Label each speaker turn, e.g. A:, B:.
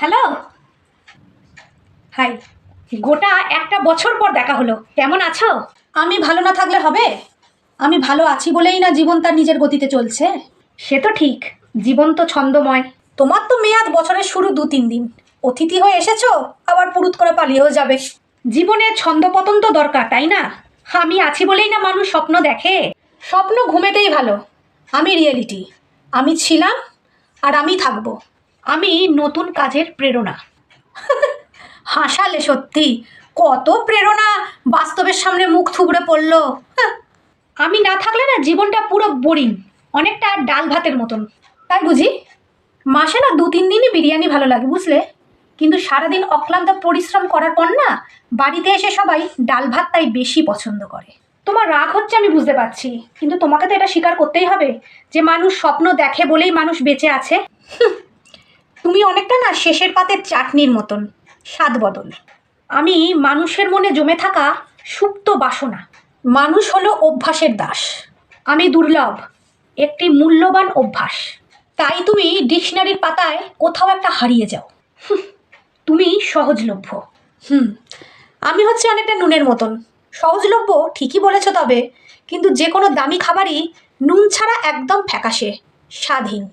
A: Hello. High. গোটা একটা বছর পর দেখা হলো, কেমন আছো?
B: আমি ভালো না থাকলে হবে? আমি ভালো আছি বলেই না জীবন তার নিজের গতিতে চলছে।
A: সে তো ঠিক, জীবন তো ছন্দময়।
B: তোমার তো মেয়াদ বছরের শুরু 2-3 দিন, অতিথি হয়ে এসেছো, আবার পুরুত করে পালিয়েও যাবে।
A: জীবনে ছন্দপতন তো দরকার, তাই না? আমি আছি বলেই না মানুষ স্বপ্ন দেখে।
B: স্বপ্ন ঘুমেতেই ভালো। আমি রিয়েলিটি, আমি ছিলাম আর আমি থাকবো।
A: আমি নতুন কাজের প্রেরণা।
B: হাসালে সত্যি, কত প্রেরণা বাস্তবের সামনে মুখ থুবড়ে পড়লো।
A: আমি না থাকলে না জীবনটা পুরো বোরিং, অনেকটা ডাল ভাতের মতন।
B: তাই বুঝি? মাসে না 2-3 দিনই বিরিয়ানি ভালো লাগে, বুঝলে? কিন্তু সারাদিন অক্লান্ত পরিশ্রম করার পর না বাড়িতে এসে সবাই ডাল ভাতটাই বেশি পছন্দ করে।
A: তোমার রাগ হচ্ছে আমি বুঝতে পারছি, কিন্তু তোমাকে তো এটা স্বীকার করতেই হবে যে মানুষ স্বপ্ন দেখে বলেই মানুষ বেঁচে আছে।
B: তুমি অনেকটা না শেষের পাতের চাটনির মতন, স্বাদ বদল।
A: আমি মানুষের মনে জমে থাকা সুপ্ত বাসনা।
B: মানুষ হলো অভ্যাসের দাস।
A: আমি দুর্লভ, একটি মূল্যবান অভ্যাস।
B: তাই তুমি ডিকশনারির পাতায় কোথাও একটা হারিয়ে যাও।
A: তুমি সহজলভ্য।
B: আমি হচ্ছে অনেকটা নুনের মতন, সহজলভ্য ঠিকই বলেছ, তবে কিন্তু যে কোনো দামি খাবারই নুন ছাড়া একদম ফ্যাকাশে, স্বাদহীন।